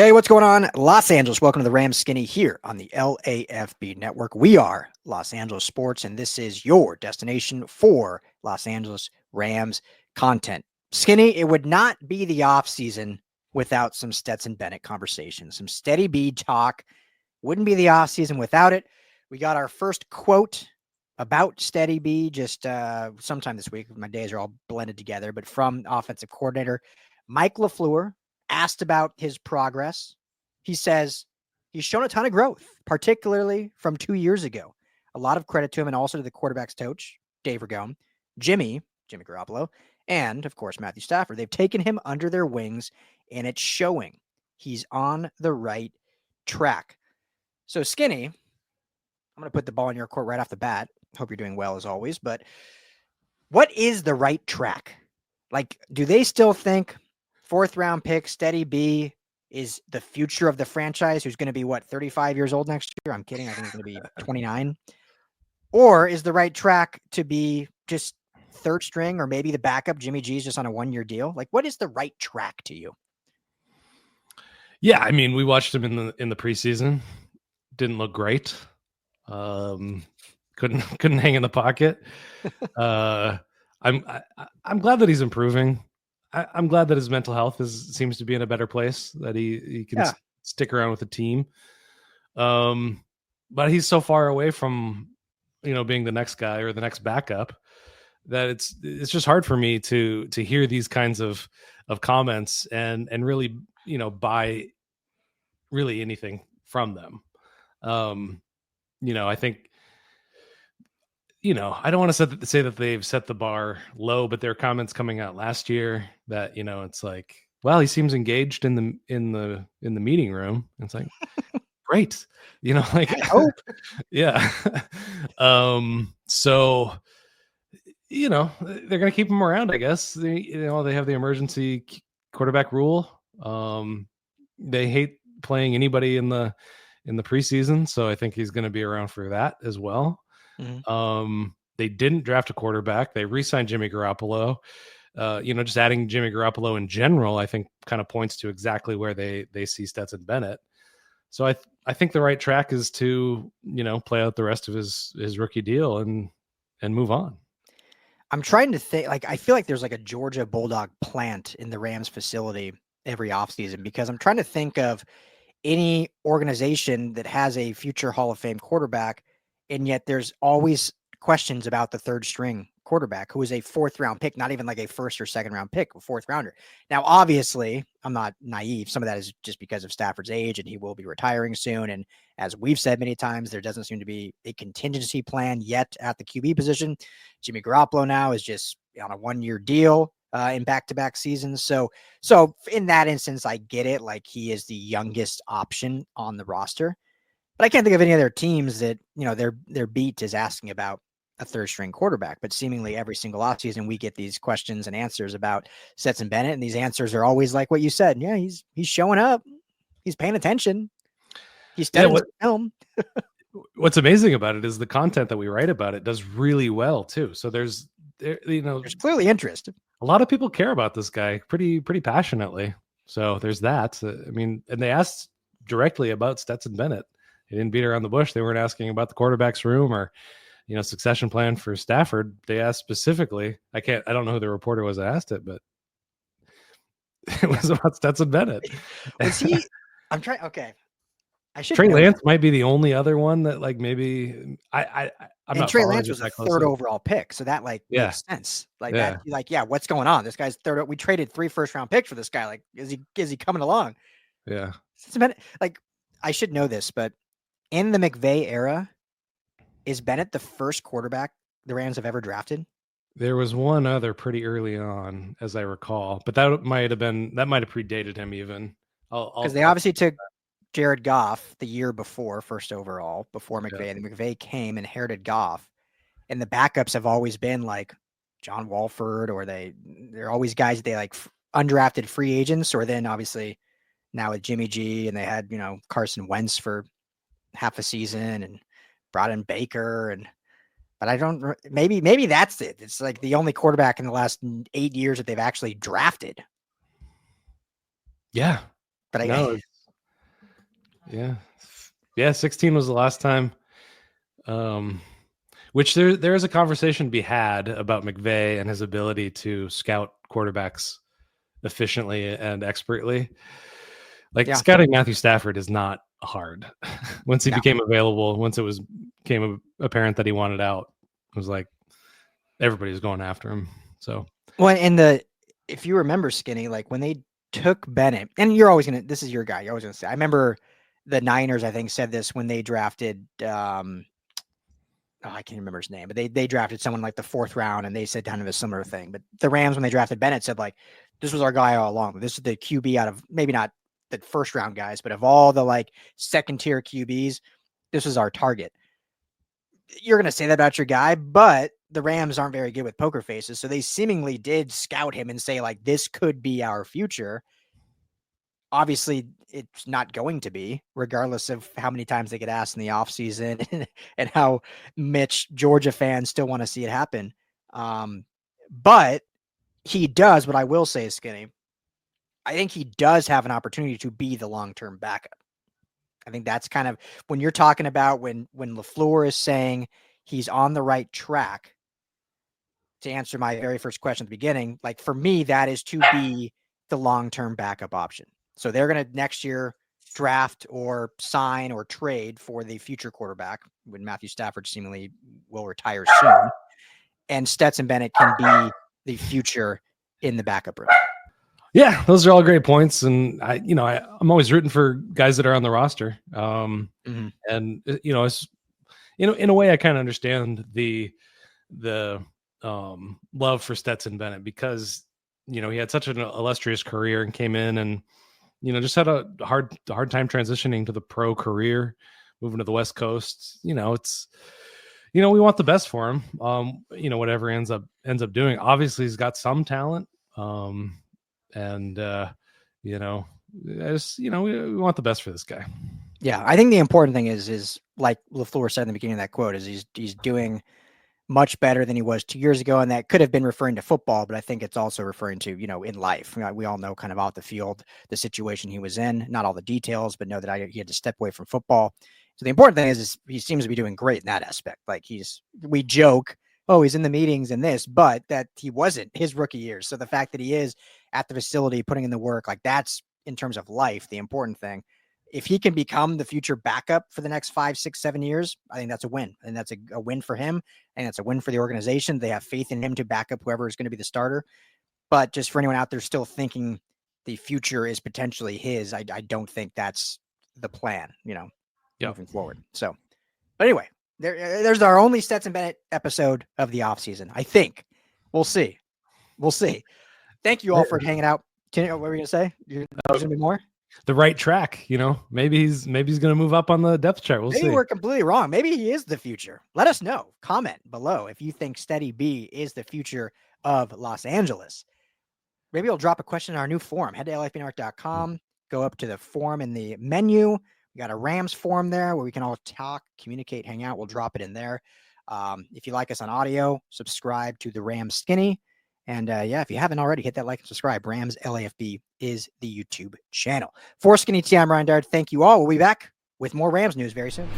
Hey, what's going on? Los Angeles. Welcome to the Rams Skinny here on the LAFB network. We are Los Angeles Sports, and this is your destination for Los Angeles Rams content. Skinny, it would not be the offseason without some Stetson Bennett conversation, some steady B talk. Wouldn't be the offseason without it. We got our first quote about Steady B just sometime this week. My days are all blended together, but from offensive coordinator Mike LaFleur. Asked about his progress. He says he's shown a ton of growth, particularly from 2 years ago. A lot of credit to him and also to the quarterback's coach, Dave Ragone, Jimmy Garoppolo, and, of course, Matthew Stafford. They've taken him under their wings, and it's showing. He's on the right track. So, Skinny, I'm going to put the ball in your court right off the bat. Hope you're doing well, as always. But what is the right track? Like, do they still think fourth round pick, Steady B, is the future of the franchise, who's going to be, 35 years old next year? I'm kidding. I think he's going to be 29. Or is the right track to be just third string, or maybe the backup, Jimmy G's, just on a 1-year deal? Like, what is the right track to you? Yeah, I mean, we watched him in the preseason. Didn't look great. Couldn't hang in the pocket. I'm glad that he's improving. I'm glad that his mental health seems to be in a better place, that he can stick around with the team. But he's so far away from, being the next guy or the next backup that it's just hard for me to hear these kinds of comments and really, buy really anything from them. I think, I don't want to say that they've set the bar low, but there are comments coming out last year that, it's like, well, he seems engaged in the meeting room. It's like, great, like, I hope. Yeah. So, they're going to keep him around, I guess. They have the emergency quarterback rule. They hate playing anybody in the preseason. So I think he's going to be around for that as well. Mm-hmm. They didn't draft a quarterback. They re-signed Jimmy Garoppolo. Just adding Jimmy Garoppolo in general, I think, kind of points to exactly where they see Stetson Bennett. So I think the right track is to, play out the rest of his rookie deal and move on. I'm trying to think, I feel like there's like a Georgia Bulldog plant in the Rams facility every offseason, because I'm trying to think of any organization that has a future Hall of Fame quarterback, and yet there's always questions about the third string quarterback, who is a 4th round pick, not even like a 1st or 2nd round pick, a 4th rounder. Now, obviously, I'm not naive. Some of that is just because of Stafford's age, and he will be retiring soon. And as we've said many times, there doesn't seem to be a contingency plan yet at the QB position. Jimmy Garoppolo now is just on a 1-year deal in back-to-back seasons. So in that instance, I get it. Like, he is the youngest option on the roster. But I can't think of any other teams that, their beat is asking about a third string quarterback. But seemingly every single offseason, we get these questions and answers about Stetson Bennett. And these answers are always like what you said. Yeah, he's showing up. He's paying attention. He's studying film. What's amazing about it is the content that we write about it does really well too. So there's clearly interest. A lot of people care about this guy pretty passionately. So there's that. And they asked directly about Stetson Bennett. They didn't beat around the bush. They weren't asking about the quarterback's room or, succession plan for Stafford. They asked specifically. I don't know who the reporter was that asked it, but it was about Stetson Bennett. Was he? I'm trying. Okay. I should. Trey Lance might be the only other one that, like, maybe I'm not. Trey Lance was a 3rd overall pick, so that makes sense. What's going on? This guy's 3rd. We traded 3 first-round picks for this guy. Like, is he coming along? Yeah. I should know this, but in the McVay era, is Bennett the first quarterback the Rams have ever drafted? There was one other pretty early on, as I recall, but that might have predated him even. Because they obviously took Jared Goff the year before, 1st overall, before McVay. And McVay came, inherited Goff, and the backups have always been like John Walford, or they're always guys that they like undrafted free agents, or then obviously now with Jimmy G, and they had Carson Wentz for half a season and brought in Baker, but I don't. Maybe that's it. It's like the only quarterback in the last 8 years that they've actually drafted. Yeah, but Yeah. 16 was the last time. Which there is a conversation to be had about McVay and his ability to scout quarterbacks efficiently and expertly. Like scouting Matthew Stafford is not hard. Once he became available, once it became apparent that he wanted out, it was like everybody was going after him. So well, if you remember, Skinny, like when they took Bennett, and this is your guy, you're always gonna say. I remember the Niners, I think, said this when they drafted. I can't remember his name, but they drafted someone like the 4th round, and they said kind of a similar thing. But the Rams, when they drafted Bennett, said like, this was our guy all along. This is the QB out of maybe not the 1st round guys, but of all the like 2nd tier QBs, this was our target. You're going to say that about your guy, but the Rams aren't very good with poker faces. So they seemingly did scout him and say like, this could be our future. Obviously, it's not going to be, regardless of how many times they get asked in the offseason and how much Georgia fans still want to see it happen. But he does, what I will say is, Skinny, I think he does have an opportunity to be the long-term backup. I think that's kind of when you're talking about when LaFleur is saying he's on the right track, to answer my very first question at the beginning, like for me, that is to be the long-term backup option. So they're going to next year draft or sign or trade for the future quarterback when Matthew Stafford seemingly will retire soon. And Stetson Bennett can be the future in the backup room. Yeah, those are all great points. And I'm always rooting for guys that are on the roster. And it's, in a way I kind of understand the love for Stetson Bennett because, he had such an illustrious career and came in and, just had a hard time transitioning to the pro career, moving to the West Coast. It's, we want the best for him. Whatever ends up doing. Obviously, he's got some talent. We want the best for this guy. Yeah, I think the important thing is like LaFleur said in the beginning of that quote, is he's doing much better than he was 2 years ago. And that could have been referring to football, but I think it's also referring to, in life. We all know kind of off the field, the situation he was in, not all the details, but know that he had to step away from football. So the important thing is he seems to be doing great in that aspect. Like we joke, oh, he's in the meetings and this, but that he wasn't his rookie years. So the fact that he is at the facility, putting in the work, like that's in terms of life, the important thing. If he can become the future backup for the next 5, 6, 7 years, I think that's a win. And that's a win for him. And it's a win for the organization. They have faith in him to back up whoever is going to be the starter. But just for anyone out there still thinking the future is potentially his, I don't think that's the plan, moving forward. So, but anyway, there's our only Stetson Bennett episode of the offseason. I think we'll see. Thank you all for hanging out. What were you going to say? There's going to be more? The right track, maybe he's going to move up on the depth chart. We'll see. Maybe we're completely wrong. Maybe he is the future. Let us know. Comment below if you think Steady B is the future of Los Angeles. Maybe we'll drop a question in our new forum. Head to LAFBnetwork.com, go up to the forum in the menu. We got a Rams forum there where we can all talk, communicate, hang out. We'll drop it in there. If you like us on audio, subscribe to the Rams Skinny. And if you haven't already, hit that like and subscribe. Rams LAFB is the YouTube channel. For Skinny T, I'm Ryan Dard. Thank you all. We'll be back with more Rams news very soon.